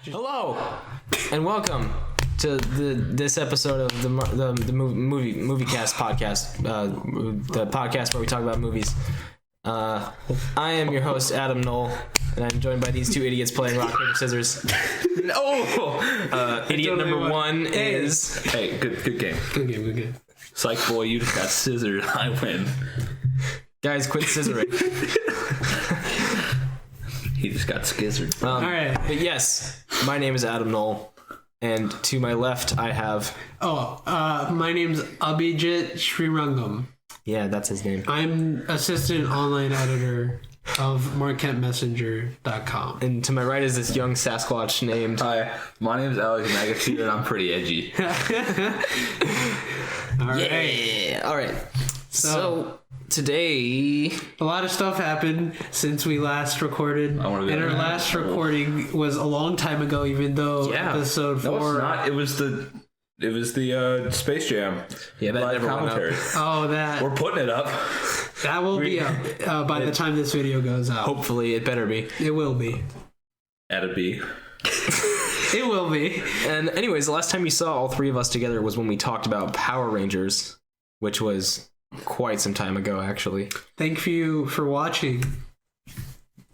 Hello, and welcome to this episode of the movie cast podcast, the podcast where we talk about movies. I am your host, Adam Noll, and I'm joined by these two idiots playing rock paper scissors. Idiot number one is good game. Good game. Psych boy, you just got scissored. I win. Guys, quit scissoring. He just got skizzard. All right, but yes, my name is Adam Noll, and to my left I have. My name's Abhijit Srirangam. Yeah, that's his name. I'm assistant online editor of MarquetteMessenger.com. And to my right is this young Sasquatch named. Hi, my name's McAteer, and I'm pretty edgy. All right. Yeah. All right. So today, a lot of stuff happened since we last recorded, and our last recording was a long time ago. Even though episode 4, no, it's not. It was the Space Jam. Yeah, that never commentary. went up. Oh, that we're putting it up. That will be up by the time this video goes out. Hopefully, it better be. It will be. At a B. It will be. And anyways, the last time you saw all three of us together was when we talked about Power Rangers, which was quite some time ago, actually. Thank you for watching.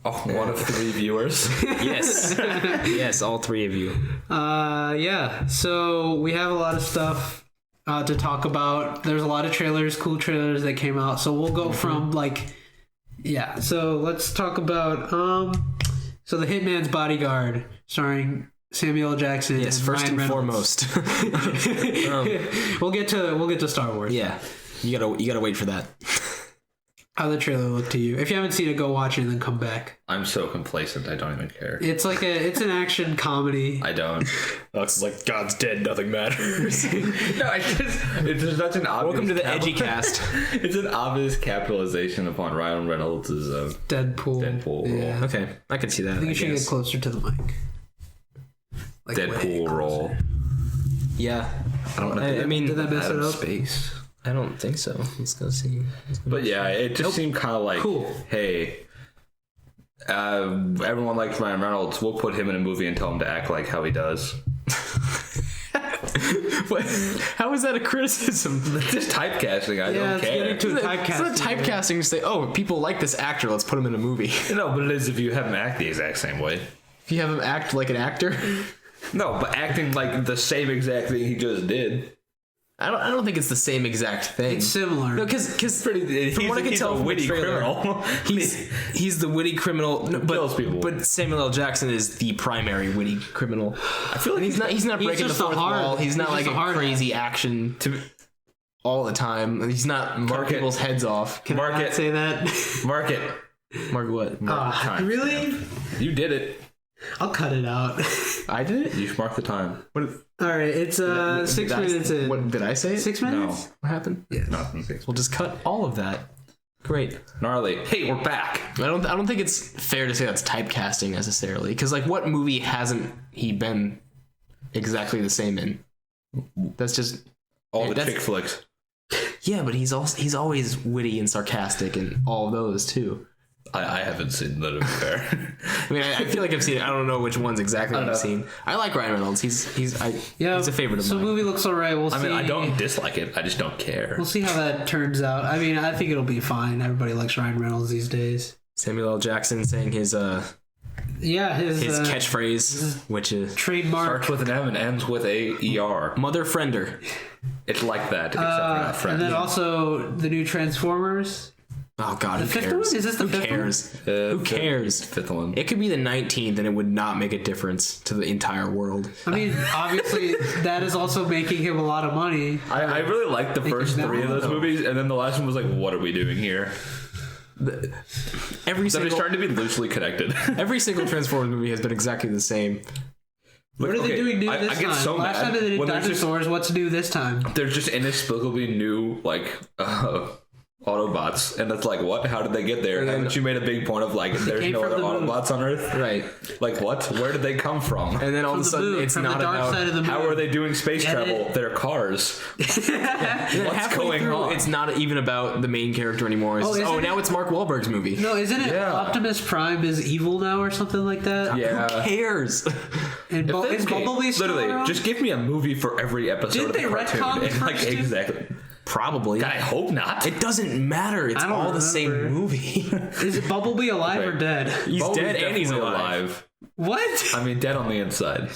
Oh, one of 3 viewers. Yes. Yes, all 3 of you. Yeah. So we have a lot of stuff to talk about. There's a lot of trailers, cool trailers that came out. So we'll go from so let's talk about so The Hitman's Bodyguard, starring Samuel L. Jackson. Yes, and first Ryan and Reynolds. foremost. We'll get to Star Wars. Yeah. You gotta wait for that. How the trailer look to you? If you haven't seen it, go watch it and then come back. I'm so complacent, I don't even care. It's like it's an action comedy. I don't. It's like God's dead, nothing matters. No, it's such an obvious. Welcome to the edgy cast. It's an obvious capitalization upon Ryan Reynolds' Deadpool role. Yeah. Okay, I can see that. I think you should get closer to the mic. Like Deadpool role. Yeah. I mean, did that mess it up? Space. I don't think so. Let's go see. But yeah, it just seemed kind of like, cool. Hey, everyone likes Ryan Reynolds. We'll put him in a movie and tell him to act like how he does. What? How is that a criticism? Just typecasting. I don't care. It's not typecasting to say, oh, people like this actor, let's put him in a movie. No, but it is if you have him act the exact same way. If you have him act like an actor? No, but acting like the same exact thing he just did. I don't think it's the same exact thing. It's similar. No, because from what I can tell from the trailer, he's the witty criminal. But Samuel L. Jackson is the primary witty criminal. I feel like he's not breaking the fourth wall. He's not like a crazy action all the time. He's not cutting people's heads off. Can I not say that? Mark it. Mark what? Really? You did it. I'll cut it out. I did it? You marked the time. All right, it's 6 minutes in. What did I say? 6 minutes? No. What happened? Yeah. Nothing. We'll just cut all of that. Great. Gnarly. Hey, we're back. I don't think it's fair to say that's typecasting necessarily, because like what movie hasn't he been exactly the same in? That's just all the chick flicks. Yeah, but he's always witty and sarcastic in all of those too. I haven't seen that, to be fair. I mean, I feel like I've seen it. I don't know which ones exactly I've seen. I like Ryan Reynolds. He's a favorite of mine. So the movie looks alright. We'll see. I mean, I don't dislike it. I just don't care. We'll see how that turns out. I mean, I think it'll be fine. Everybody likes Ryan Reynolds these days. Samuel L. Jackson saying his catchphrase, which is trademark, starts with an M and ends with a ER. Mother friender. It's like that, except for not friend. And then also the new Transformers. Oh God, the fifth one? Is this the fifth one? Who cares? Fifth one. It could be the 19th, and it would not make a difference to the entire world. I mean, obviously, that is also making him a lot of money. I really liked the first 3 of those movies, and then the last one was like, "What are we doing here?" They're starting to be loosely connected. Every single Transformers movie has been exactly the same. What are they doing new this time? I get so last mad time they did dinosaurs. What's new this time? They're just inexplicably new, Autobots, and it's like, what? How did they get there? Haven't you made a big point of like, there's no other Autobots on Earth? Right. Like, what? Where did they come from? And then all of a sudden, it's not about how are they doing space travel? They're cars. What's going on? It's not even about the main character anymore. It's now it's Mark Wahlberg's movie. No, isn't it Optimus Prime is evil now or something like that? Yeah. Who cares? And is Bumblebee still literally around? just give me a movie for every episode of the cartoon. Didn't they retcon the first two? Exactly. Probably. God, I hope not. It doesn't matter. It's all the same movie. Is it Bumblebee alive or dead? He's Bumblebee's dead and he's definitely alive. What? I mean, dead on the inside.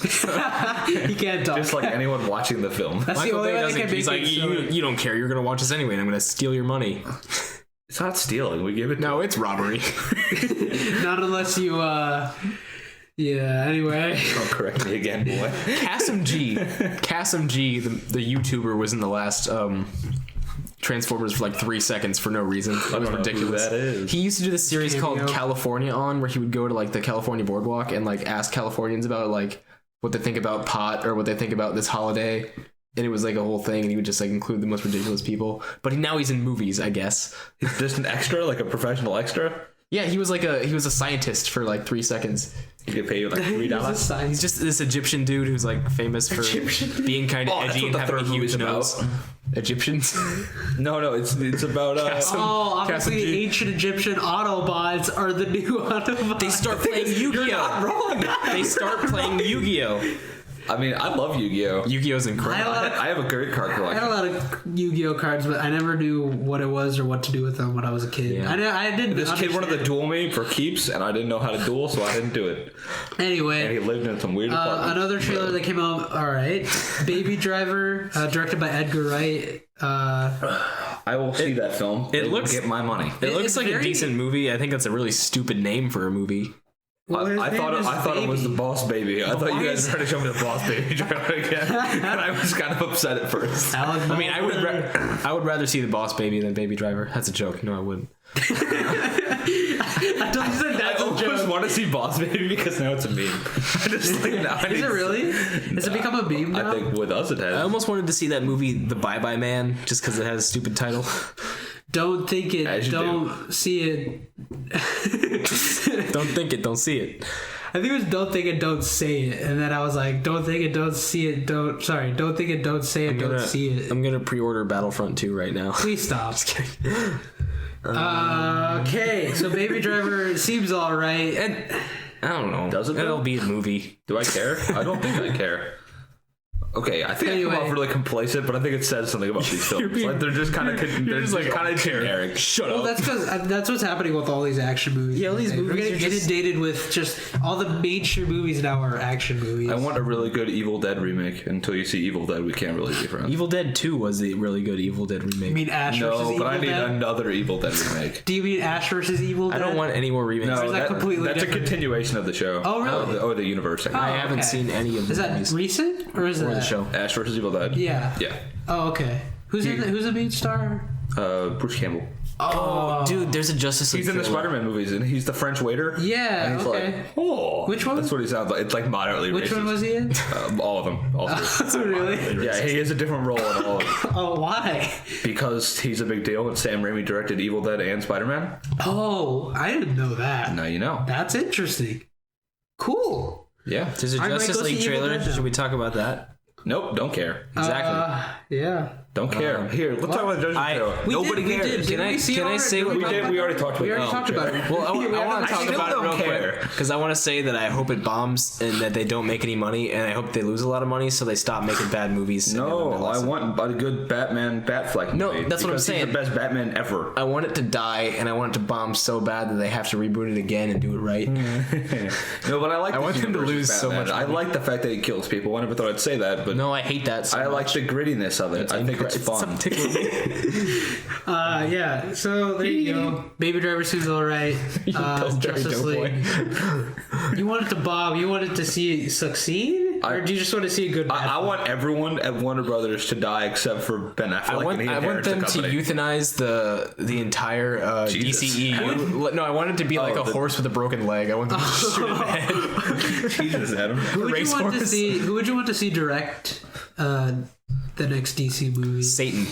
He can't talk. Just like anyone watching the film. That's Michael the only Bay way doesn't. they can He's make like, it you don't care. You're gonna watch this anyway, and I'm gonna steal your money. It's not stealing. We give it. No, it's robbery. Not unless you. Yeah. Anyway. Don't correct me again, boy. Kasim G, the YouTuber, was in the last Transformers for like 3 seconds for no reason. That was ridiculous. That is. He used to do this series called California On, where he would go to like the California boardwalk and like ask Californians about like what they think about pot or what they think about this holiday. And it was like a whole thing, and he would just like include the most ridiculous people. But now he's in movies, I guess. He's just an extra, like a professional extra. Yeah, he was a scientist for like 3 seconds. He could pay you like $3. He's just this Egyptian dude who's like famous for being kind of edgy and having a huge nose. Egyptians? No, it's about Obviously ancient Egyptian Autobots are the new Autobots. They start playing Yu-Gi-Oh. You're not wrong. They start playing Yu-Gi-Oh. I mean, I love Yu-Gi-Oh. Yu-Gi-Oh's incredible. I have a great card I collection. had a lot of Yu-Gi-Oh cards, but I never knew what it was or what to do with them when I was a kid. Yeah. I didn't. This kid wanted to duel me for keeps, and I didn't know how to duel, so I didn't do it. Anyway, And he lived in some weird apartment. another trailer that came out. All right, Baby Driver, directed by Edgar Wright. I will see that film. It looks get my money. It looks It's like a very- decent movie. I think that's a really stupid name for a movie. I thought it was the Boss Baby. I thought you guys were trying to show me the Boss Baby trailer again, and I was kind of upset at first. I mean, I would rather see the Boss Baby than Baby Driver. That's a joke. No, I wouldn't. I told you that that's I a almost joke. want to see Boss Baby because now it's a meme. I just like now. Is it really? Has it become a meme now? I think with us it has. I almost wanted to see that movie, The Bye Bye Man, just because it has a stupid title. Don't think it. As you Don't see it. Don't think it. Don't see it. I think it was don't think it, don't say it, and then I was like, don't think it, don't see it, don't think it, don't say it, don't see it. I'm gonna pre-order Battlefront 2 right now. Please stop. Just kidding. Okay, so Baby Driver seems all right. And I don't know. Does it, though? It'll be a movie. Do I care? I don't think I care. Okay, I think I come off really complacent, but I think it says something about these films. Like they're just kind of generic. Shut Well, up. that's because that's what's happening with all these action movies. Yeah, all these movies We're getting are just- inundated with just all the mainstream movies now are action movies. I want a really good Evil Dead remake. Until you see Evil Dead, we can't really be friends. Evil Dead 2 was the really good Evil Dead remake. You mean Ash versus No, Evil but I need Dead? another Evil Dead remake. Do you mean Ash versus Evil Dead? I don't want any more remakes. is that completely that's different? a continuation of the show. Oh, really? Or the universe. I haven't okay. seen any of the Is that movies recent or is or that the show. Ash vs. Evil Dead. Yeah. Yeah. Oh, okay. Who's the main star? Bruce Campbell. Oh, dude, there's a Justice League. He's in the trailer. Spider-Man movies, and he's the French waiter. Yeah. And he's Okay. like, oh. Which one? That's what he sounds like. It's like moderately Which racist. one was he in? All of them. All three. Really? Yeah, he has a different role in all of them. Oh, why? Because he's a big deal, and Sam Raimi directed Evil Dead and Spider-Man. Oh, I didn't know that. Now you know. That's interesting. Cool. Yeah. There's a I might Justice go see League Evil trailer. Dead now. Should we talk about that? Nope, don't care. Exactly. Yeah. Don't care. Here, let's talk about the Judgment Trailer. Nobody we cares. did. Can I say what? We already talked about it. We already talked about it. Well, I want to talk still about it don't real care. quick because I want to say that I hope it bombs and that they don't make any money, and I hope they lose a lot of money so they stop making bad movies. No, I want a good Batman Batfleck movie. No, that's what I'm saying. He's the best Batman ever. I want it to die, and I want it to bomb so bad that they have to reboot it again and do it right. No, but I like. I want him to lose so much I money. like the fact that he kills people. I never thought I'd say that, but No, I hate that. So I like much. the grittiness of it. I think it's fun. Yeah. So there you go. Baby Driver seems all right. Justice League. You want it to bomb. You want it to see it succeed, or do you just want to see a good? I want everyone at Warner Brothers to die except for Ben Affleck. I want them to euthanize the entire DCEU. No, I want it to be like a horse with a broken leg. I want them to shoot it in the head. Jesus, Adam. Who would you want to see? Who would you want to see direct the next DC movie? Satan.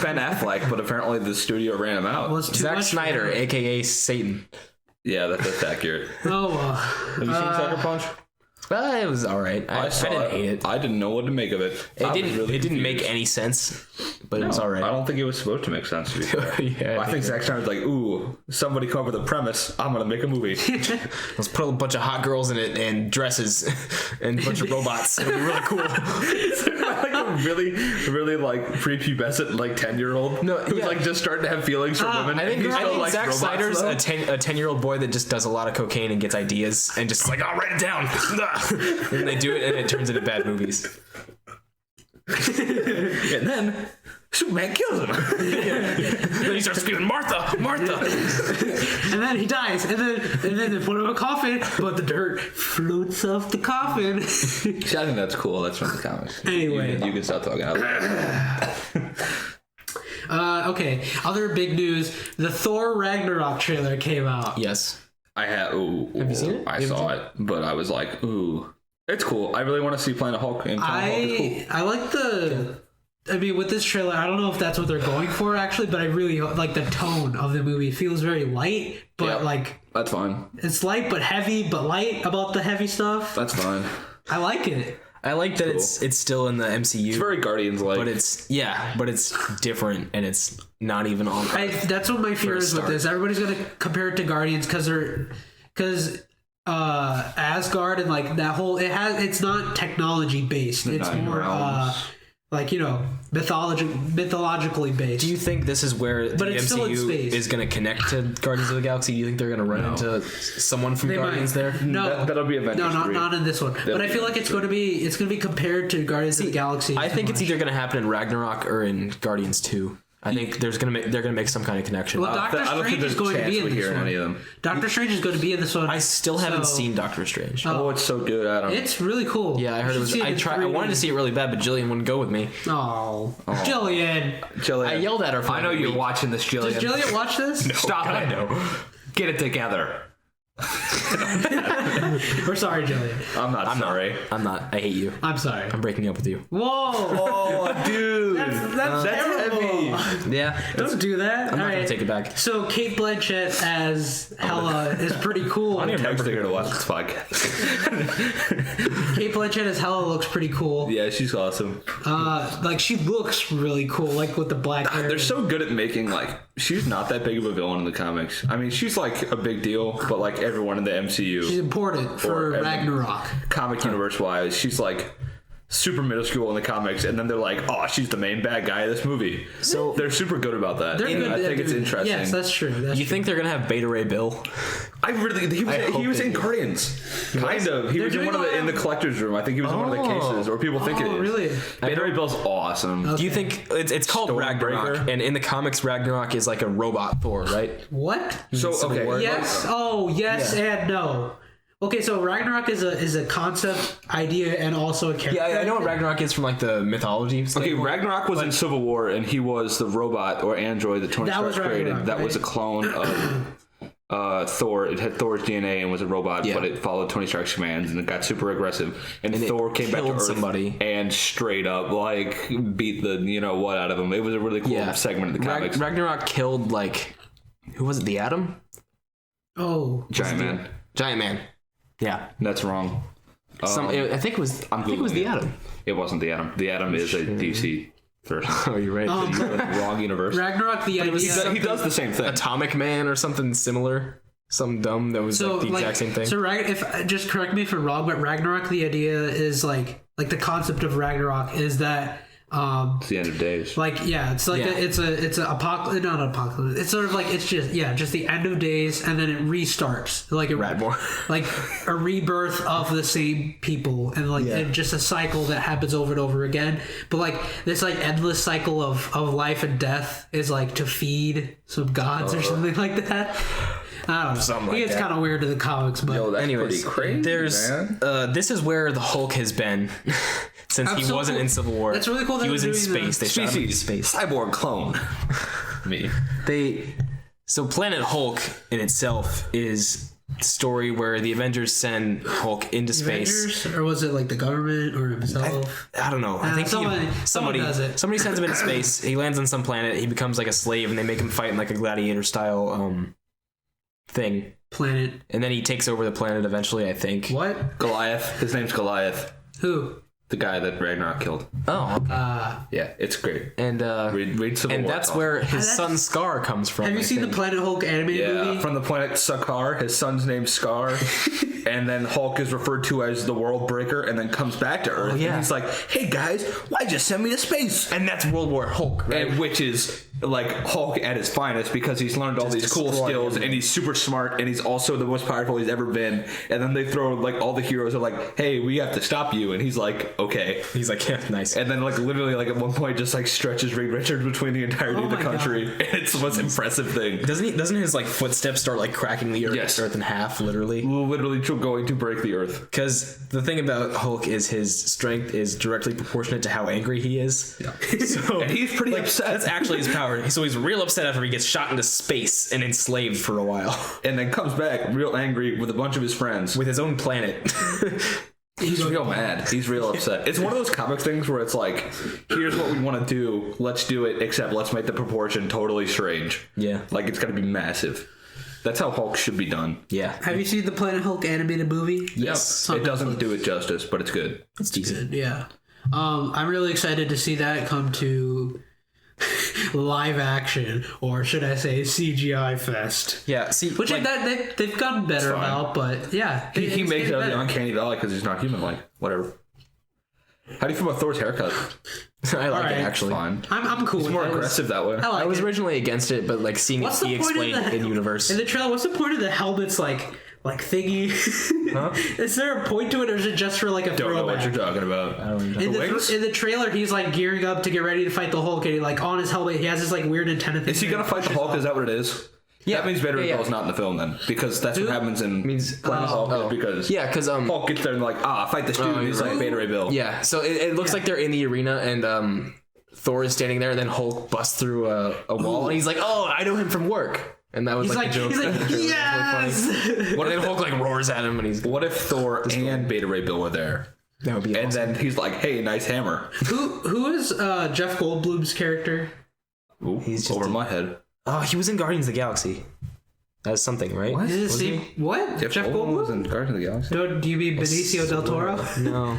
Ben Affleck, but apparently the studio ran him out. Well, it's too Zack much Snyder, for him. aka Satan. Yeah, that's accurate. Oh well. Have you seen Sucker Punch? It was all right. I didn't hate it. I didn't know what to make of it. It didn't make any sense, but it was all right. I don't think it was supposed to make sense. To be fair. I think Zack Snyder's like, ooh, somebody come up with a premise. I'm gonna make a movie. Let's put a bunch of hot girls in it and dresses and a bunch of robots. It'll be really cool. Like a really, really like prepubescent like 10-year-old who's like just starting to have feelings for women. I think Zack Snyder's a 10-year-old boy that just does a lot of cocaine and gets ideas and just like, I'll write it down. And they do it and it turns into bad movies. And then Superman kills him. Then he starts screaming, Martha, Martha. And then he dies. And then they put him in a coffin, but the dirt floats off the coffin. See, I think that's cool. That's from the comics. Anyway. You can stop talking. Okay, other big news. The Thor Ragnarok trailer came out. Yes. Have you seen it? I saw it, but I was like, ooh. It's cool. I really want to see Planet Hulk. And Planet Hulk is cool. I like the... I mean, with this trailer, I don't know if that's what they're going for, actually, but I really like the tone of the movie. It feels very light, but like... That's fine. It's light, but heavy, but light about the heavy stuff. That's fine. I like it. I like that it's still in the MCU. It's very Guardians-like. But it's different, and it's not even on... That's what my fear is with this. Everybody's going to compare it to Guardians because Asgard and like that whole... It's not technology-based. It's more... like, you know, mythologically based. Do you think this is where the MCU is going to connect to Guardians of the Galaxy? Do you think they're going to run into someone from Guardians there? No, that'll be Avengers. No, not in this one. But I feel like it's going to be compared to Guardians of the Galaxy. I think it's either going to happen in Ragnarok or in Guardians 2. I think they're gonna make some kind of connection. Well, Doctor Strange is going to be in this one. Any of them. Doctor Strange is going to be in this one. I still haven't seen Doctor Strange. Oh, it's so good, Adam. It's really cool. Yeah, I heard it was. I wanted to see it really bad, but Jillian wouldn't go with me. Oh. Jillian. I yelled at her. I know you're watching this, Jillian. Does Jillian watch this? No, stop it. I know. Get it together. We're sorry, Jillian. I'm sorry. I'm not. I hate you. I'm sorry. I'm breaking up with you. Whoa. Oh, dude. That's heavy. Yeah. Don't do that. I'm not going to take it back. So Kate Blanchett as Hela is pretty cool. I'm never going to watch this podcast. Kate Blanchett as Hela looks pretty cool. Yeah, she's awesome. Like she looks really cool, like with the black hair. They're so good at making like she's not that big of a villain in the comics. I mean, she's like a big deal, but like everyone in the MCU, she's important for Ragnarok. Comic universe wise, she's like super middle school in the comics, and then they're like, oh, she's the main bad guy of this movie. So they're super good about that. I think it's interesting. Yes, that's true. You think they're gonna have Beta Ray Bill? He was in Guardians. Kind of. He was in the collector's room. I think he was in one of the cases, or people think it is. Really? Beta Ray Bill's awesome. Okay. Do you think it's called Ragnarok? And in the comics, Ragnarok is like a robot Thor, right? What? So okay. Yes. Oh, yes and no. Okay, so Ragnarok is a concept idea and also a character. Yeah, I know what Ragnarok is from like the mythology. Okay, Ragnarok was in Civil War, and he was the robot or android that Tony Stark created. That was a clone of Thor. It had Thor's DNA and was a robot, but it followed Tony Stark's commands, and it got super aggressive. And Thor came back to Earth and straight up like beat the what out of him. It was a really cool segment of the comics. Ragnarok killed like who was it? The Atom? Oh, Giant Man. Yeah, that's wrong. I think it was. I think it was the Atom. It wasn't the Atom. The Atom is a DC version. Oh, you're right. Wrong universe. Ragnarok. The idea he does the same thing. Atomic Man or something similar. Some dumb that was like the exact same thing. So if just correct me if I'm wrong, but Ragnarok. The idea is like the concept of Ragnarok is that. It's the end of days. It's like it's a apocalypse, not an apocalypse. It's sort of like it's just the end of days, and then it restarts like like a rebirth of the same people, and and just a cycle that happens over and over again. But like this endless cycle of life and death is like to feed some gods or something like that. I don't know. Something like it's kind of weird to the comics, but that's pretty crazy. This is where the Hulk has been since he wasn't in Civil War. That's really cool. He was in space. They shot him in space. Cyborg clone. Me. So Planet Hulk in itself is the story where the Avengers send Hulk into space. Avengers? Or was it like the government or himself? I don't know. I think somebody does it. Somebody sends him into space. He lands on some planet. He becomes like a slave, and they make him fight in like a gladiator style thing. Planet. And then he takes over the planet eventually, I think. What? Goliath. His name's Goliath. Who? The guy that Ragnarok killed. Oh, okay. Yeah, it's great. And read Civil and War. that's where his son Scar comes from. Have you seen the Planet Hulk animated movie? Yeah, from the planet Sakaar. His son's name's Scar. And then Hulk is referred to as the World Breaker, and then comes back to Earth. yeah. And he's like, "Hey guys, why'd you send me to space?" And that's World War Hulk, right? And which is like Hulk at his finest because he's learned all these cool skills and he's super smart and he's also the most powerful he's ever been. And then they throw like all the heroes are like, "Hey, we have to stop you," and he's like, "Okay." He's like, "Yeah, nice." And then like literally like at one point just like stretches Reed Richards between the entirety of the country. God. It's the most impressive thing. Doesn't his like footsteps start like cracking the earth in half, literally? Literally going to break the earth. Because the thing about Hulk is his strength is directly proportionate to how angry he is. Yeah. So and he's pretty upset. That's actually his power. So he's real upset after he gets shot into space and enslaved for a while. And then comes back real angry with a bunch of his friends. With his own planet. He's real mad. He's real upset. It's one of those comic things where it's like, here's what we want to do. Let's do it, except let's make the proportion totally strange. Yeah. Like it's going to be massive. That's how Hulk should be done. Yeah. Have you seen the Planet Hulk animated movie? Yes. It doesn't do it justice, but it's good. It's decent. Good, yeah. I'm really excited to see that come to live action, or should I say CGI fest. Yeah, see, which like, they've gotten better about, but yeah. He makes it out of the uncanny valley because he's not human-like. Whatever. How do you feel about Thor's haircut? I like it, actually. Fine. I'm cool. He's more aggressive that way. I was originally against it, but like seeing it be explained in universe. In the trailer, what's the point of the helmet's like thingy? Huh? Is there a point to it, or is it just for like a throwback? Don't know what you're talking about. I don't know. In the trailer, he's like gearing up to get ready to fight the Hulk, and he like on his helmet, he has this like weird antenna thing. Is he gonna fight the Hulk? Is that what it is? Yeah, that means Beta Ray Bill's not in the film then, because that's what happens in Planet Hulk. Because Hulk gets there and like fight this dude. And he's like Beta Ray Bill. Yeah, so it looks like they're in the arena and Thor is standing there, and then Hulk busts through a wall, and he's like, "Oh, I know him from work." And that was the joke. He's like, yes! Really what if Hulk like roars at him and he's... What if Thor and Beta Ray Bill were there? That would be awesome. And then he's like, "Hey, nice hammer." Who is Jeff Goldblum's character? Ooh, he's just over my head. Oh, he was in Guardians of the Galaxy. That's something, right? What? What? Jeff Goldblum was in Guardians of the Galaxy? No, do you mean Benicio del Toro? No.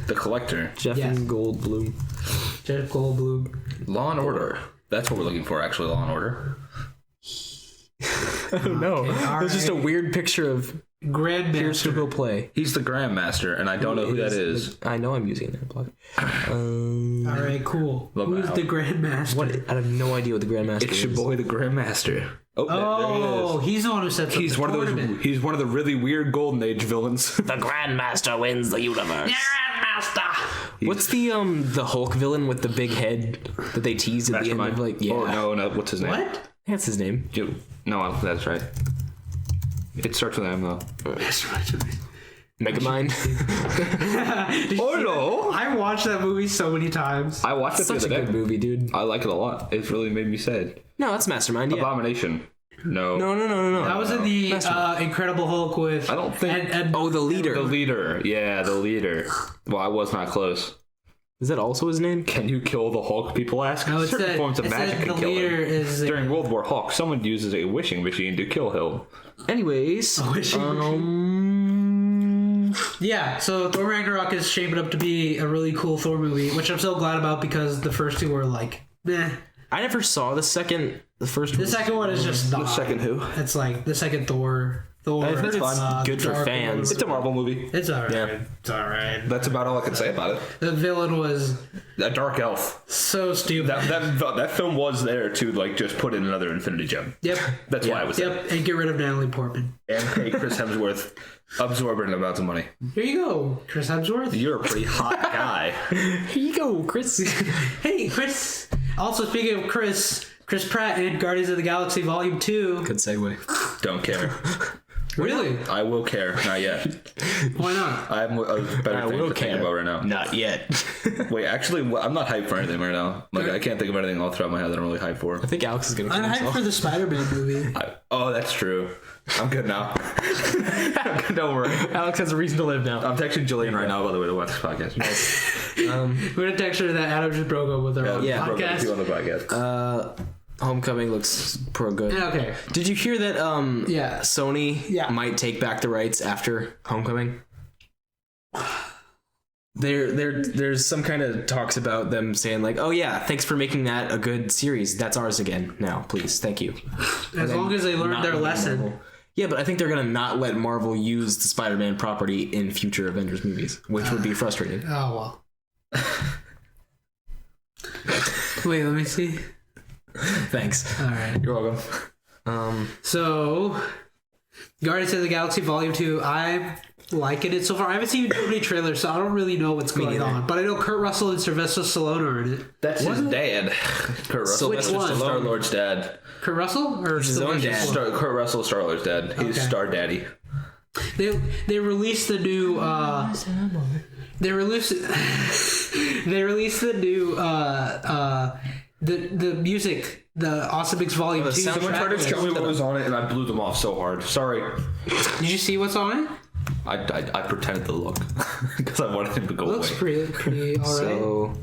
The Collector. Jeff Goldblum. Jeff Goldblum. Law and Order. That's what we're looking for, actually, Law and Order. I don't know. There's just a weird picture of Grandmaster to go play. He's the Grandmaster, and I don't know who that is. I know I'm using that plug. All right, cool. Who's the Grandmaster? What? I have no idea what the Grandmaster is. It's your boy, the Grandmaster. Oh, he's the one who sets up he's the one tournament. of those. He's one of the really weird Golden Age villains. The Grandmaster wins the universe. Grandmaster. What's the Hulk villain with the big head that they tease at the end of like? Yeah. Oh no, what's his name? What? That's his name. No, that's right. It starts with M though. Megamind. Oh no! I watched that movie so many times. I watched it the other day. Such a good movie, dude. I like it a lot. It really made me sad. No, that's Mastermind. Yeah. Abomination. No. That was in the Incredible Hulk with. I don't think. The leader. The leader. Yeah, the leader. Well, I was not close. Is that also his name? Can you kill the Hulk? People ask. No, certain forms of magic can kill him. During World War Hulk, someone uses a wishing machine to kill him. Anyways, yeah. So Thor Ragnarok is shaping up to be a really cool Thor movie, which I'm so glad about because the first two were like, meh. I never saw the second. The first. The second one is just not. The second who? It's like the second Thor. I've heard it's good for fans. It's a Marvel movie. It's alright. Yeah. It's alright. That's about all I can say about it. The villain was a dark elf. So stupid. That film was there to like just put in another Infinity Gem. Yep. That's why it was there. And get rid of Natalie Portman. And pay Chris Hemsworth absorbent amounts of money. Here you go, Chris Hemsworth. You're a pretty hot guy. Here you go, Chris. Hey, Chris. Also, speaking of Chris Pratt in Guardians of the Galaxy Volume 2. Good segue. Don't care. Really? I will care. Not yet. Why not? I have a better thing to think about right now. Not yet. Wait, actually, I'm not hyped for anything right now. Like, I can't think of anything off the top of my head that I'm really hyped for. I think Alex is going to I'm hyped for the Spider-Man movie. That's true. I'm good now. Don't worry. Alex has a reason to live now. I'm texting Jillian right now, by the way, to watch this podcast. We're going to text her that Adam just broke up with her on the podcast. On the podcast. Homecoming looks pro good. Okay. Did you hear that Sony might take back the rights after Homecoming? There's some kind of talks about them saying like, oh yeah, thanks for making that a good series. That's ours again now, please. Thank you. As long as they learned their lesson. Marvel. Yeah, but I think they're going to not let Marvel use the Spider-Man property in future Avengers movies, which would be frustrating. Oh, well. Wait, let me see. Thanks. All right. You're welcome. So, Guardians of the Galaxy Volume 2, I'm liking it so far. I haven't seen too many trailers, so I don't really know what's going on. But I know Kurt Russell and Sylvester Stallone are in it. That's his dad. Kurt Russell. Which one? Star-Lord's dad. Kurt Russell? Or his own dad. Kurt Russell, Star-Lord's dad. He's Star Daddy. They released the new... They released the new... The music... The Awesome Mix Volume 2. Someone tried to show me what was on it, and I blew them off so hard. Sorry. Did you see what's on it? I pretended to look because I wanted him to go away. Looks pretty all right. So,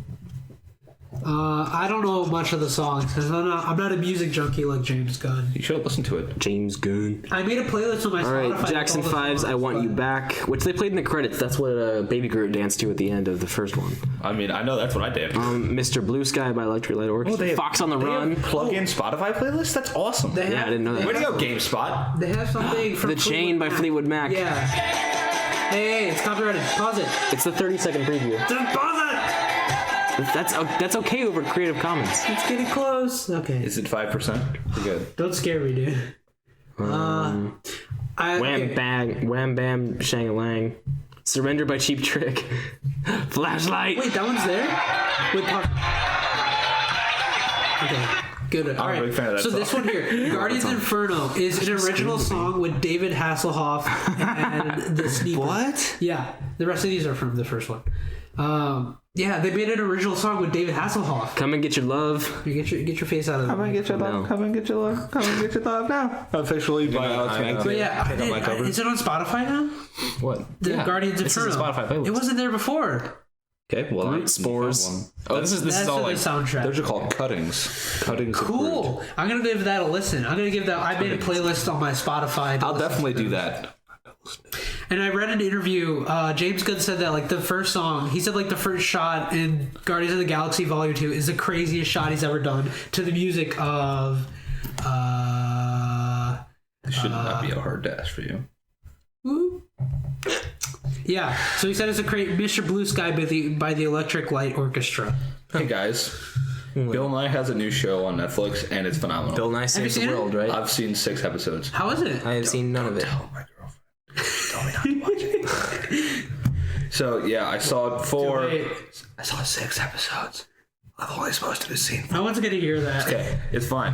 I don't know much of the songs because I'm not a music junkie like James Gunn. You should listen to it. James Gunn. I made a playlist on my Spotify. All right, Jackson 5's "I Want You Back," which they played in the credits. That's what Baby Groot danced to at the end of the first one. I mean, I know that's what I did. Mr. Blue Sky by Electric Light Orchestra. Fox on the Run. Plug-in Spotify playlist. That's awesome. I didn't know that. Way to go, GameSpot. They have something from The Chain by Fleetwood Mac. Yeah. Hey, it's copyrighted. Pause it. It's the 30-second preview. Just pause it. That's okay over Creative Commons. It's getting close. Okay. Is it 5%? We're good. Don't scare me, dude. Wham Bam Shang-a-Lang. Surrender by Cheap Trick. Flashlight. Wait, that one's there? Wait, okay. Good. All right. I'm a big fan of that so song. This one here, Guardians Inferno, is an original song with David Hasselhoff and the Sneakers. What? Yeah. The rest of these are from the first one. Yeah, they made an original song with David Hasselhoff. Come and get your love. Get your face out of Come and get your love. Come and get your love. Come and get your love now. Officially by Alex. But yeah, is it on Spotify now? What? The Guardians Inferno. This is a Spotify playlist. It wasn't there before. Okay, well, Spores. Oh, this is all like soundtrack. Those are called cuttings. Cuttings. Cool. I'm gonna give that a listen. I'm gonna give that. I made a playlist on my Spotify. I'll definitely do that. And I read an interview. James Gunn said that like the first song, he said like the first shot in Guardians of the Galaxy Volume 2 is the craziest shot he's ever done to the music of. This should not be a hard task for you. Yeah, so he said it's a great Mr. Blue Sky by the Electric Light Orchestra. Hey guys, Bill Nye has a new show on Netflix and it's phenomenal. Bill Nye Saves the World, right? I've seen 6 episodes. How is it? I have seen none of it. Tell my girlfriend. Tell me not to watch it. So yeah, I saw 4. I saw 6 episodes. I've only supposed to have seen. No one's gonna hear that. Okay, it's fine.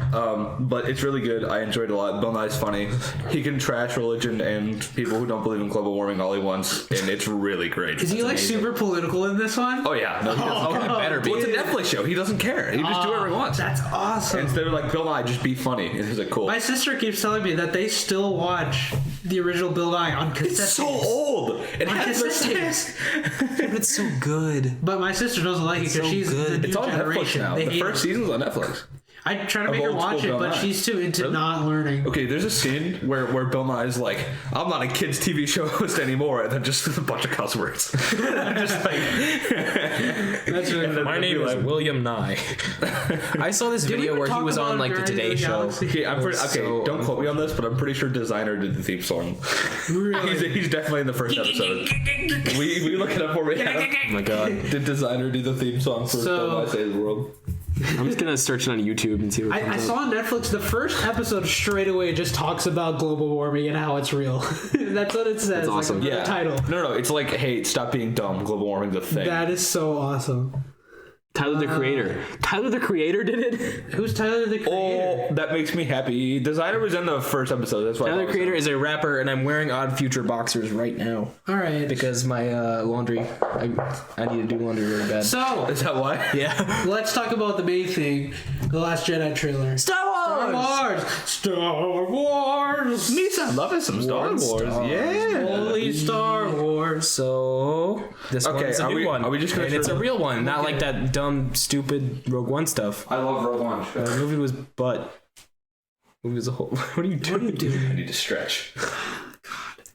But it's really good. I enjoyed it a lot. Bill Nye's funny. He can trash religion and people who don't believe in global warming all he wants, and it's really great. Is he like super political in this one? Oh yeah, no, he doesn't. It better be. Well, it's a Netflix show. He doesn't care. He just do whatever he wants. That's awesome. Instead of like Bill Nye, just be funny. And he's like, cool. My sister keeps telling me that they still watch the original Bill Nye on cassette. It's so old. It has cassette. But it's so good. But my sister doesn't like it because she's the new It's on generation. Netflix now. The first season's on Netflix. I try to make her watch it, but she's too into not learning. Okay, there's a scene where Bill Nye is like, I'm not a kids TV show host anymore, and then just a bunch of cuss words. Just like, that's really my name is William Nye. I saw this video where he was on like the Today Show. Okay, don't quote me on this, but I'm pretty sure Designer did the theme song. Really? He's definitely in the first episode. we look it up for me. Oh my god. Did Designer do the theme song for Bill Nye Saves the World? I'm just gonna search it on YouTube and see what I saw on Netflix the first episode straight away just talks about global warming and how it's real. That's what it says. That's awesome. Like, yeah. the title. No, it's like, hey, stop being dumb. Global warming's a thing. That is so awesome. Tyler the Creator. Tyler the Creator did it? Who's Tyler the Creator? Oh, that makes me happy. Designer was in the first episode. That's why. Tyler the Creator is a rapper, and I'm wearing Odd Future boxers right now. All right. Because my laundry, I need to do laundry really bad. So, is that why? Yeah. Let's talk about the main thing. The Last Jedi trailer. Star Wars! Star Wars! Wars. Misa loving some Star Wars. Yeah. Holy Star Wars. So this one's a new one. Are we just gonna? And it's a real one, not like that dumb, stupid Rogue One stuff. I love Rogue One. The movie was butt. The movie was a whole. What are you doing? I need to stretch.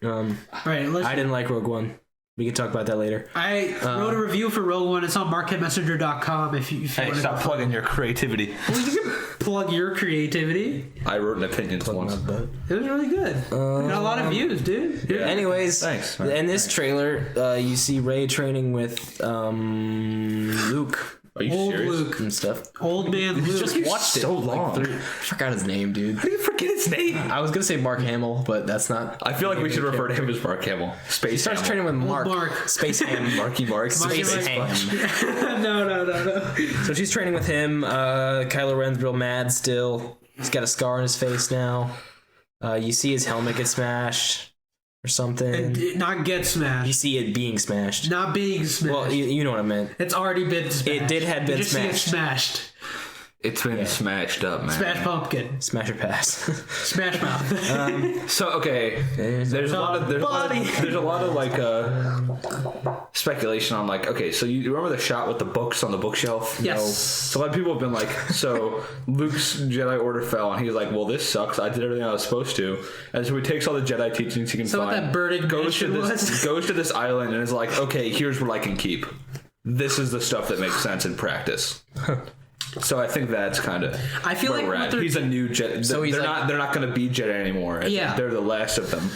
All right, I didn't like Rogue One. We can talk about that later. I wrote a review for Rogue One. It's on marketmessenger.com if you Hey, want stop plugging your creativity. Well, you can plug your creativity. I wrote an opinion once. It was really good. Got a lot of views, dude. Yeah. Anyways, thanks. In this trailer, you see Rey training with Luke. Are you Old serious? Luke And stuff. Old man Luke. Just watched it so long. I forgot his name, dude. How do you forget his name? I was gonna say Mark Hamill, but that's not. I feel like we should refer to him as Mark Hamill. He starts training with Mark. Space Ham. Marky Mark. Space Ham. No. So she's training with him. Kylo Ren's real mad still. He's got a scar on his face now. You see his helmet get smashed or something. And not get smashed. You see it being smashed. Not being smashed. Well, you know what I meant. It's already been smashed. It did have been smashed. smashed. Smashed. It's been smashed up, man. Smash pumpkin. Smash or pass. Smash mouth. So okay, there's a lot of like speculation on like, okay, so you remember the shot with the books on the bookshelf? Yes. No. So a lot of people have been like, so Luke's Jedi Order fell, and he's like, well, this sucks. I did everything I was supposed to, and so he takes all the Jedi teachings he can So find. what that burning goes to this island and is like, okay, here's what I can keep. This is the stuff that makes sense in practice. So I think that's kind of I feel where like we're at. He's a new Jedi. So they're not going to be Jedi anymore. Yeah. They're the last of them.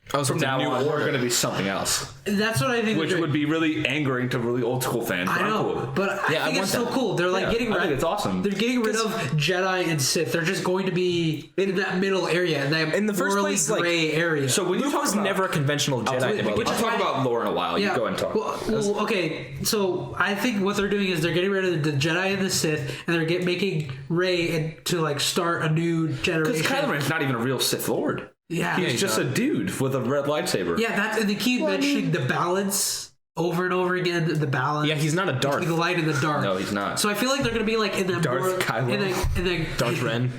From now on, we're going to be something else. That's what I think. Which would be really angering to really old school fans. I know, cool. but I think it's so cool. They're like getting rid. I think it's awesome. They're getting rid of Jedi and Sith. They're just going to be in that middle area, in the first place, gray area. So when Luke was never a conventional Jedi. I'll talk about lore in a while. Yeah. You go and talk. Well, okay. So I think what they're doing is they're getting rid of the Jedi and the Sith, and they're making Rey to like start a new generation. Because Kylo Ren's not even a real Sith Lord. Yeah, he's just a dude with a red lightsaber. Yeah, and they keep mentioning the balance over and over again. The balance. Yeah, he's not a Darth. The light and the dark. No, he's not. So I feel like they're gonna be like in the Darth Kylo. In the Darth Ren.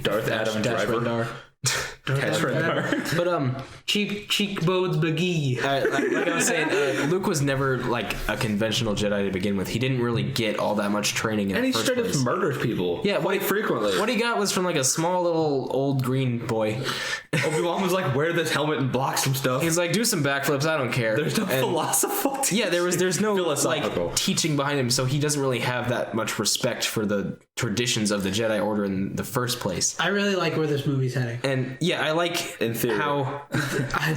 Darth Adam Driver. But cheekbones McGee. Like I was saying, Luke was never like a conventional Jedi to begin with. He didn't really get all that much training in the first place. And he straight up murders people. Yeah, quite frequently. What he got was from like a small little old green boy. Obi-Wan was like, wear this helmet and block some stuff. He's like, do some backflips. I don't care. There's no philosophical. Yeah, there's no like teaching behind him, so he doesn't really have that much respect for the traditions of the Jedi Order in the first place. I really like where this movie's heading. And yeah, I like in theory how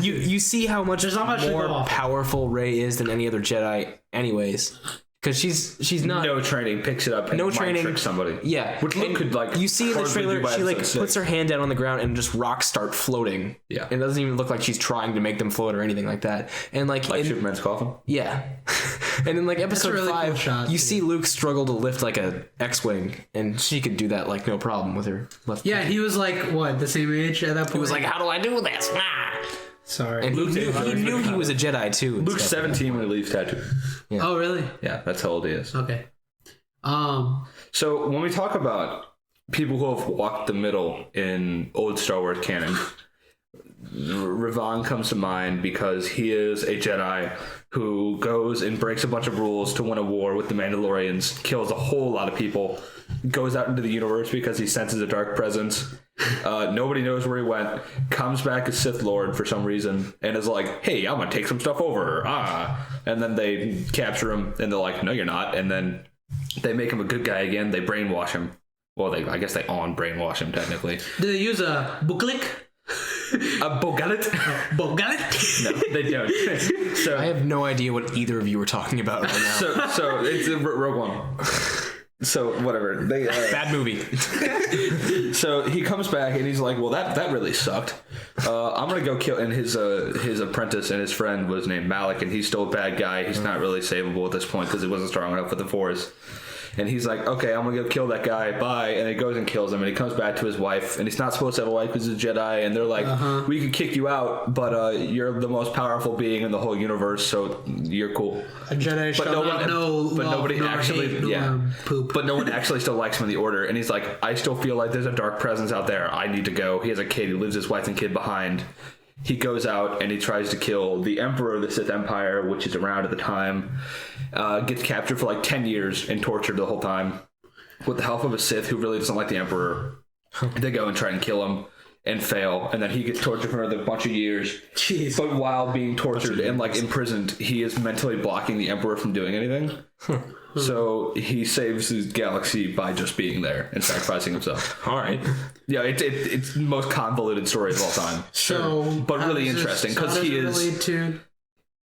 you see how much more powerful Rey is than any other Jedi anyways. Because she's not no training, picks it up and might trick somebody. Yeah, which Luke could like. You see in the trailer, she like puts her hand down on the ground and just rocks start floating. Yeah, and it doesn't even look like she's trying to make them float or anything like that. And like Superman's coffin. Yeah, and in like episode really 5, cool shot, you see Luke struggle to lift like a X-wing, and she could do that like no problem with her left. Yeah, he was like what, the same age at that point. He was like, "How do I do this?" Sorry. And he knew he was a Jedi too. Luke's 17 when he leaves Tatooine. Yeah. Oh, really? Yeah, that's how old he is. Okay. So when we talk about people who have walked the middle in old Star Wars canon, Ravon comes to mind because he is a Jedi who goes and breaks a bunch of rules to win a war with the Mandalorians, kills a whole lot of people, goes out into the universe because he senses a dark presence. Nobody knows where he went, comes back as Sith Lord for some reason, and is like, hey, I'm gonna take some stuff over. And then they capture him, and they're like, no, you're not. And then they make him a good guy again. They brainwash him. Well, I guess they brainwash him, technically. Do they use a booklick? A Bogalit? Bogalit? No, they don't. So I have no idea what either of you were talking about right now. So it's Rogue One. So whatever. Bad movie. So he comes back and he's like, well, that really sucked. I'm gonna go kill. And his apprentice and his friend was named Malik, and he's still a bad guy. He's not really savable at this point because he wasn't strong enough with the Force. And he's like, okay, I'm gonna go kill that guy, bye. And he goes and kills him, and he comes back to his wife, and he's not supposed to have a wife because he's a Jedi, and they're like, we can kick you out, but you're the most powerful being in the whole universe, so you're cool. A Jedi but no one actually still likes him in the Order, and he's like, I still feel like there's a dark presence out there. I need to go. He has a kid. He leaves his wife and kid behind. He goes out and he tries to kill the Emperor of the Sith Empire, which is around at the time. Gets captured for like 10 years and tortured the whole time. With the help of a Sith who really doesn't like the Emperor, they go and try and kill him and fail. And then he gets tortured for another bunch of years. Jeez. But while being tortured and like imprisoned, he is mentally blocking the Emperor from doing anything. So he saves his galaxy by just being there and sacrificing himself. All right. Yeah, it's the most convoluted story of all time. But really interesting because he is.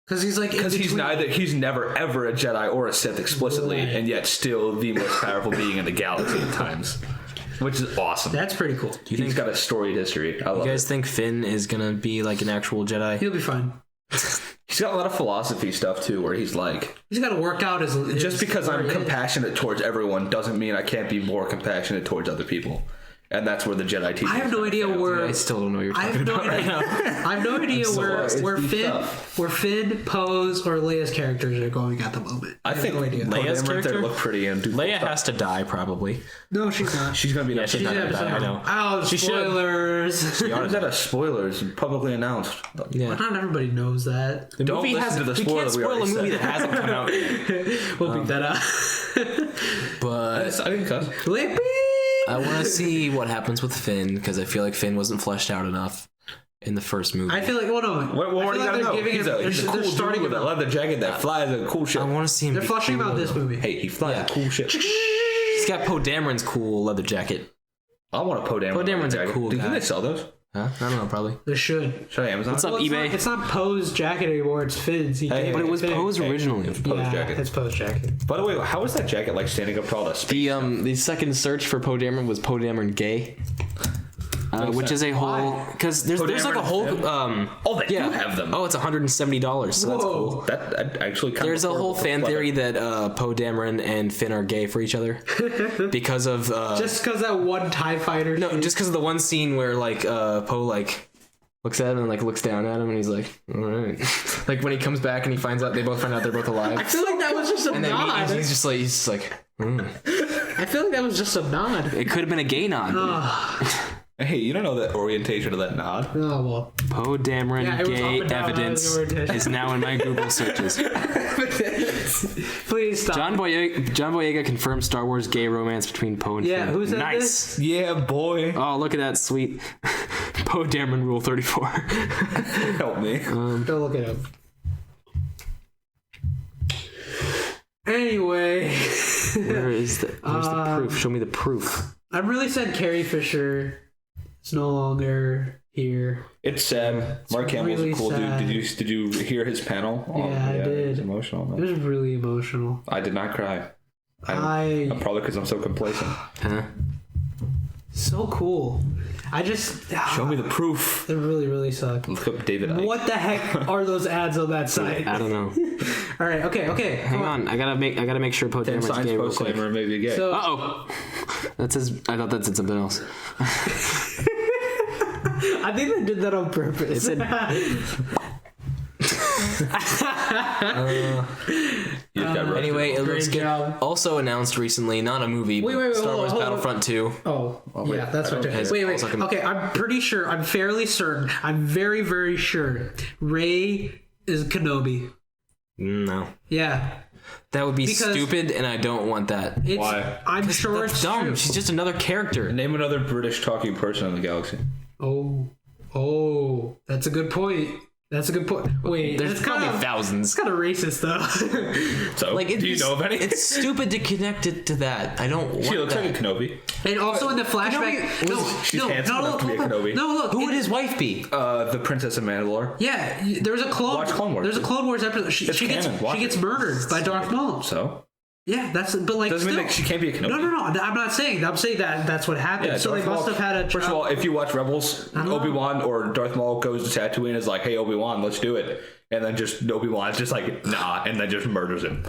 Because he's never ever a Jedi or a Sith explicitly, and yet still the most powerful being in the galaxy at times, which is awesome. That's pretty cool. He's got a storied history. I love it. You guys think Finn is gonna be like an actual Jedi? He'll be fine. He's got a lot of philosophy stuff too, where he's like, he's got to work out his. Just because I'm compassionate towards everyone doesn't mean I can't be more compassionate towards other people. And that's where the Jedi teaching. I have no idea where. I still don't know what you're talking about right now. I have no idea where Finn, Poe's, or Leia's characters are going at the moment. I think no idea. Leia's character look pretty and do Leia has to die probably. No, she's not. She's gonna be. Yeah, she's not gonna die. I know. Oh, spoilers! Is that a spoilers publicly announced? Yeah, not everybody knows that. The movie has. We can't spoil a movie that hasn't come out yet. We'll beat that up. But I think Lippy. I want to see what happens with Finn because I feel like Finn wasn't fleshed out enough in the first movie. I feel like what more do you gotta know? He's a cool starting with a leather jacket that flies a cool ship. I want to see him. They're fleshing him out this movie. Hey, he flies a cool ship. He's got Poe Dameron's cool leather jacket. I want a Poe Dameron. Poe Dameron's a cool guy. Can they sell those? Huh? I don't know, probably. They should. Should I Amazon? What's up, eBay? It's not Poe's jacket anymore, it's Finn's. But it was Poe's originally. It was Poe's jacket. It's Poe's jacket. By the way, how was that jacket like standing up to all the space? The second search for Poe Dameron was Poe Dameron gay. Which is a whole because there's like a whole they do have them. Oh, it's $170, so that's cool. That actually kind there's a whole fan theory that Poe Dameron and Finn are gay for each other because of just because that one TIE fighter. No, just because of the one scene where like Poe like looks at him and like looks down at him and he's like, all right. Like when he comes back and he finds out they're both alive. I feel like that was just a nod. He's just like. I feel like that was just a nod. It could have been a gay nod. Hey, you don't know the orientation of that nod. Oh, well. Poe Dameron gay evidence is now in my Google searches. Please stop. John Boyega confirms Star Wars gay romance between Poe and Finn. Who said nice. This? Yeah, boy. Oh, look at that sweet Poe Dameron Rule 34. Help me. Go look it up. Anyway. Where's the proof? Show me the proof. I'm really sad Carrie Fisher is no longer here. It's sad. Mark Hamill's really a cool sad. dude. Did you hear his panel? Yeah, I did. It was emotional. Man. It was really emotional. I did not cry. I'm probably because I'm so complacent. Huh? So cool. I just show me the proof. It really, really sucked. Look up David Icke. What the heck are those ads on that site? I don't know. All right, okay. Hang on. I gotta make sure Poe Dameron's gay real quick. Maybe gay. So, that says. I thought that said something else. I think they did that on purpose. It said. Anyway, it looks good. Also announced recently, not a movie, but Star Wars Battlefront 2. Oh, yeah, that's what it is. Wait. Okay, I'm pretty sure, I'm fairly certain, I'm very, very sure Rey is Kenobi. No. Yeah. That would be stupid, and I don't want that. Why? I'm sure it's dumb. True. She's just another character. Name another British talking person in the galaxy. Oh, that's a good point. Wait, there's probably thousands. It's kind of racist, though. So, like, do you know of any? It's stupid to connect it to that. I don't want She looks like a Kenobi. And also in the flashback... She's handsome enough to be a Kenobi. No, look. Who would his wife be? The Princess of Mandalore. Yeah, there's a Clone... Watch Clone Wars. There's a Clone Wars episode. She gets murdered by Darth Maul. So? Yeah, doesn't mean like she can't be a Kenobi. No. I'm not saying. I'm saying that that's what happened. Yeah, so they must have had a. First of all, if you watch Rebels, Obi-Wan or Darth Maul goes to Tatooine and is like, "Hey, Obi-Wan, let's do it," and then just Obi-Wan is just like, "Nah," and then just murders him.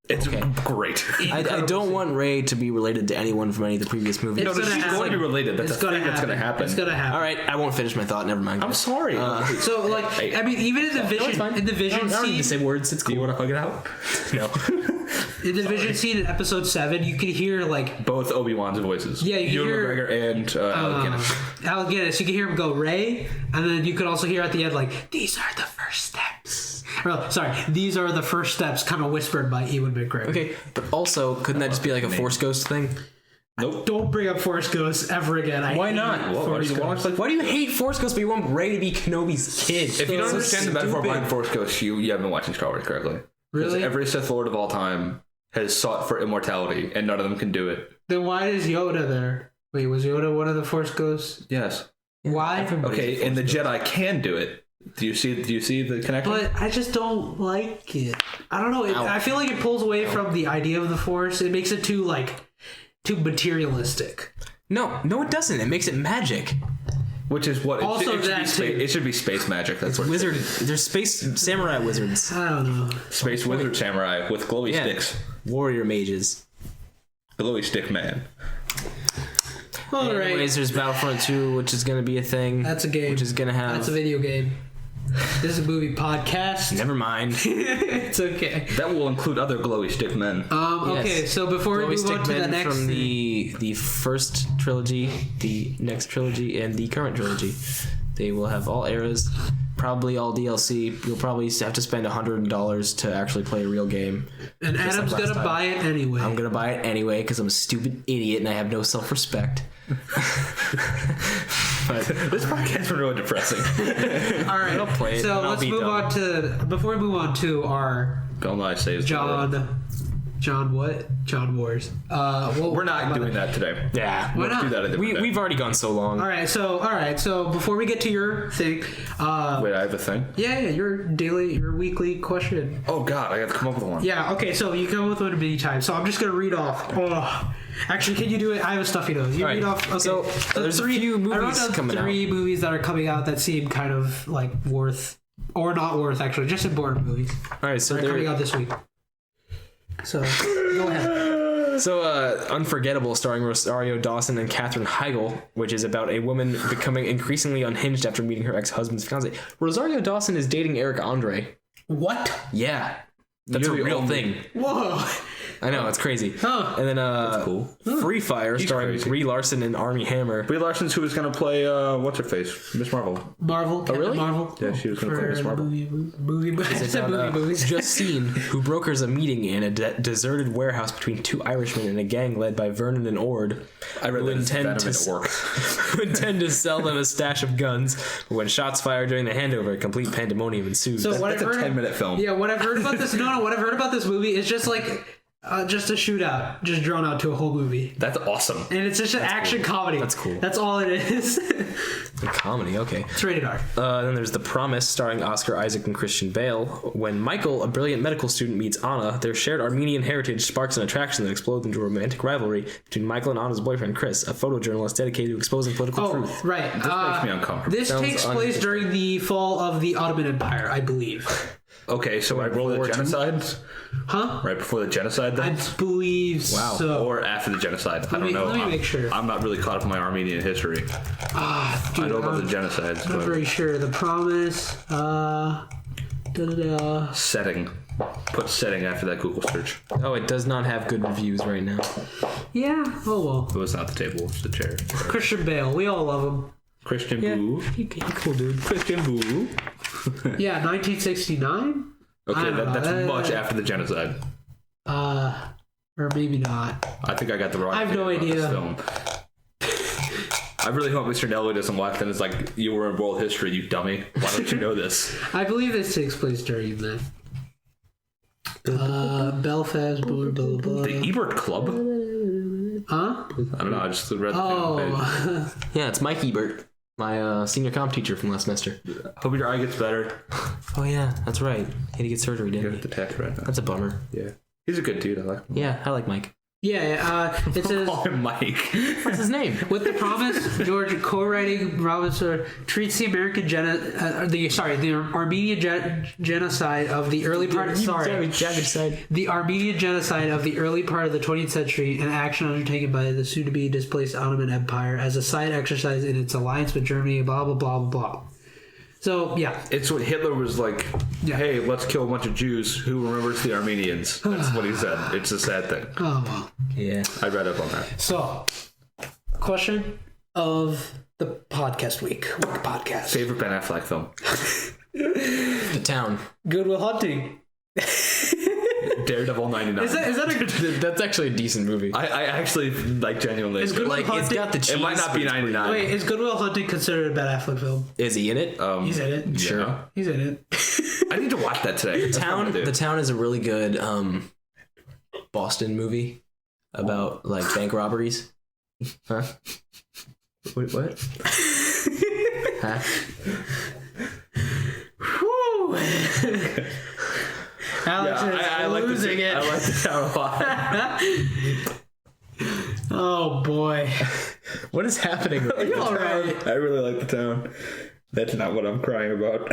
It's great. I don't want Rey to be related to anyone from any of the previous movies. No, she's going to be related. That's the thing that's going to happen. It's going to happen. All right, I won't finish my thought. Never mind. I'm sorry. So, like, I mean, even in the vision, in the vision I don't need scene, to say words. It's cool. Do you want to hug it out? No. in the vision scene in episode 7, you could hear like both Obi-Wan's voices. Yeah, you can hear McGregor and Alec Guinness. Alec Guinness. You can hear him go Rey, and then you could also hear at the end like, "These are the first steps." Or, sorry, these are the first steps, kind of whispered by Ewan McGregor. Okay, but also, couldn't that just be like a Force Ghost thing? Nope. Don't bring up Force Ghosts ever again. Why not? Why do you hate Force Ghosts, but you want Rey to be Kenobi's kid? If you don't understand the metaphor behind Force Ghosts, you haven't been watching Star Wars correctly. Really? Every Sith Lord of all time has sought for immortality, and none of them can do it. Then why is Yoda there? Wait, was Yoda one of the Force Ghosts? Yes. Why? Okay, and the Jedi can do it. Do you see the connection? But I just don't like it. I don't know. I feel like it pulls away from the idea of the Force. It makes it too materialistic. No, it doesn't. It makes it magic. Which is what Also it should be space magic. That's what Wizard. There's space samurai wizards. I don't know. Space wizard samurai with glowy sticks. Warrior mages. Glowy stick man. All right. Anyways, there's Battlefront 2, which is going to be a thing. That's a game. Which is going to have... That's a video game. This is a movie podcast. Never mind. It's okay. That will include other glowy stick men. Okay, Yes. so before we move on to the next from the first trilogy, the next trilogy, and the current trilogy. They will have all eras, probably all DLC. You'll probably have to spend $100 to actually play a real game. And Adam's going to buy it anyway. I'm going to buy it anyway because I'm a stupid idiot and I have no self-respect. But this podcast is really depressing. All right, I'll play it. So let's move on to before we move on to our Bill Nye saves John Wars. We're not doing that today. Yeah, why not? Do that a different day. We've already gone so long. All right. So before we get to your thing, Wait, I have a thing. Yeah, your weekly question. Oh God, I got to come up with one. Yeah. Okay. So you come up with one many times. So I'm just gonna read off. Oh. Actually, can you do it? I have a stuffy nose. You read off. Okay. So there's a few movies I wrote down coming out. 3 movies that are coming out that seem kind of like worth or not worth. Actually, just important movies. All right. So they're coming out this week. So go ahead. So, Unforgettable, starring Rosario Dawson and Katherine Heigl, which is about a woman becoming increasingly unhinged after meeting her ex-husband's fiancé. Rosario Dawson is dating Eric Andre. What? Yeah. That's a real thing. Whoa. I know, it's crazy. Huh. And then That's cool. Free Fire, starring crazy. Brie Larson and Armie Hammer. Brie Larson's who was going to play, what's her face? Miss Marvel. Captain really? Marvel. Yeah, she was going to play Miss Marvel. Movies. Justine, who brokers a meeting in a deserted warehouse between 2 Irishmen and a gang led by Vernon and Ord, I read who that intend to intend to sell them a stash of guns. But when shots fired during the handover, complete pandemonium ensues. So That's a 10-minute film. Yeah, what I've heard about this. No, what I've heard about this movie is just like. Just a shootout, just drawn out to a whole movie. That's awesome. And it's just an action comedy. That's cool. That's all it is. A comedy, okay. It's rated R. Then there's The Promise, starring Oscar Isaac and Christian Bale. When Michael, a brilliant medical student, meets Anna, their shared Armenian heritage sparks an attraction that explodes into a romantic rivalry between Michael and Anna's boyfriend, Chris, a photojournalist dedicated to exposing political truth. Right. This makes me uncomfortable. This takes place during the fall of the Ottoman Empire, I believe. Okay, so right before the genocide? Huh? Right before the genocide, then? I believe so. Or after the genocide. I don't know. Let me make sure. I'm not really caught up in my Armenian history. Dude, I know about the genocides. I'm not very sure. The Promise. Setting. Put setting after that Google search. Oh, it does not have good reviews right now. Yeah. Oh, well. It was not the table, it was the chair. Christian Bale. We all love him. Christian Boo. He cool dude. Christian Boo. Yeah, 1969? Okay, that's much after the genocide. Or maybe not. I think I got the wrong. I have no idea. This film. I really hope Mr. Nelly doesn't watch that and it's like, you were in world history, you dummy. Why don't you know this? I believe this takes place during that. Belfast, blah, blah, blah. The Ebert Club? Huh? I don't know, I just read the page. Yeah, it's Mike Ebert, my senior comp teacher from last semester. Hope your eye gets better. Oh, yeah, that's right. He had to get surgery, didn't he? The tattoo right now. That's a bummer. Yeah. He's a good dude, I like him. Yeah, I like Mike. It says Call him Mike. What's his name? with the promise, George co-writing Robinson treats the American the Armenian genocide of the early part. The Armenian genocide of the early part of the 20th century, an action undertaken by the soon-to-be displaced Ottoman Empire as a side exercise in its alliance with Germany. Blah blah blah blah blah. So, yeah. It's what Hitler was like, hey, let's kill a bunch of Jews. Who remembers the Armenians? That's what he said. It's a sad thing. Oh, well. Yeah. I read up on that. So, question of the podcast week. Podcast. Favorite Ben Affleck film? The Town. Good Will Hunting. Daredevil 99. Is that That's actually a decent movie. I actually genuinely. It's got the cheese. It might not be 99. Wait, is Good Will Hunting considered a Ben Affleck film? Is he in it? He's in it. Sure. Yeah. He's in it. I need to watch that today. The Town is a really good Boston movie about like bank robberies. Huh? Wait, what? Huh? Whew. Alex is losing it. I like The Town a lot. Oh boy. What is happening? Are you alright? I really like The Town. That's not what I'm crying about.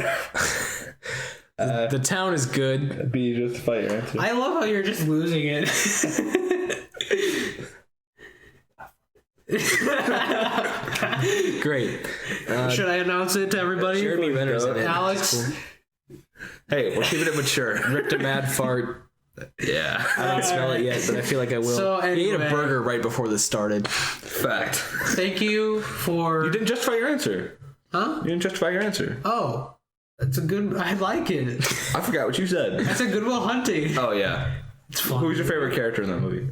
The Town is good. Be just fight your answer. I love how you're just losing it. Great. Should I announce it to everybody? Jeremy Renner's in it. Alex. Hey, we're keeping it mature. Ripped a mad fart. Yeah. I didn't smell it yet, but I feel like I will. So He ate anyway. a burger right before this started. Fact. Thank you for... You didn't justify your answer. Huh? You didn't justify your answer. Oh. That's a good... I like it. I forgot what you said. That's a Good Will Hunting. Oh, yeah. It's fun. Who's your favorite character in that movie?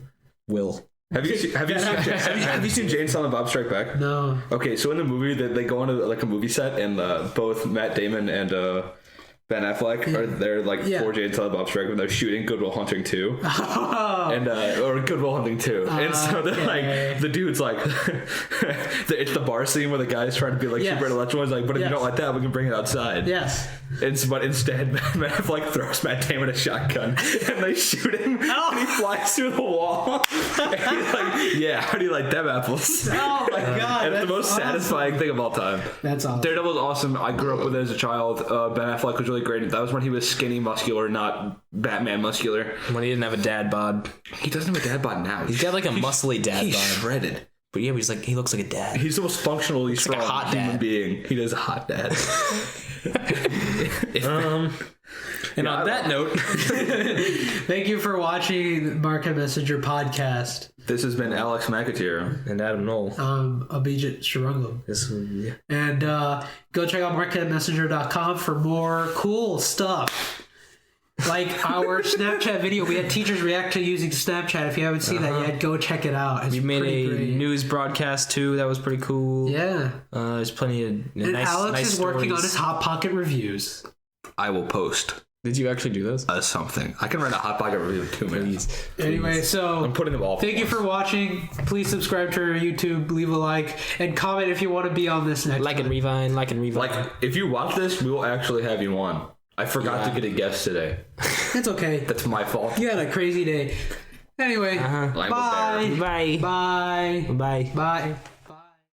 Will. Have you seen Jane Silent Bob Strike Back? No. Okay, so in the movie, they go on like a movie set, and both Matt Damon and Ben Affleck are there for Jane Silent Bob Strike when they're shooting Good Will Hunting 2. Oh. And or Good Will Hunting 2. And so they're like, the dude's like, it's the bar scene where the guy's trying to be like super intellectual. He's like, but if you don't like that, we can bring it outside. Yes. But instead, Ben Affleck throws Matt Damon a shotgun and they shoot him and he flies through the wall. And he's like, yeah, how do you like them apples? Oh my god. And it's the most satisfying thing of all time. That's awesome. Daredevil's awesome. I grew up with it as a child. Ben Affleck was really great. That was when he was skinny, muscular, not Batman muscular. When he didn't have a dad bod. He doesn't have a dad bod now. He's got like a muscly dad bod. He's shredded. But yeah, he looks like a dad. He's the most functionally strong like a hot human dad. being. He does a hot dad. And on that note, thank you for watching Market Messenger podcast. This has been Alex McAteer and Adam Noll. Abhijit Srirangam. Yeah. And go check out marketmessenger.com for more cool stuff. Like our Snapchat video. We had teachers react to using Snapchat. If you haven't seen that yet, go check it out. It's we made a great. news broadcast too. That was pretty cool. Yeah. There's plenty of and nice Alex is stories. working on his Hot Pocket reviews. I will post Did you actually do those? something. I can write a Hot Pocket review in 2 minutes. Anyway, so I'm putting them all. thank you for watching. Please subscribe to our YouTube, leave a like, and comment if you want to be on this next Like time. and revine. Like, if you watch this, we will actually have you on. I forgot to get a guest today. It's okay. That's my fault. You had a crazy day. Anyway, I'm a bear. bye. Bye. Bye. Bye. Bye.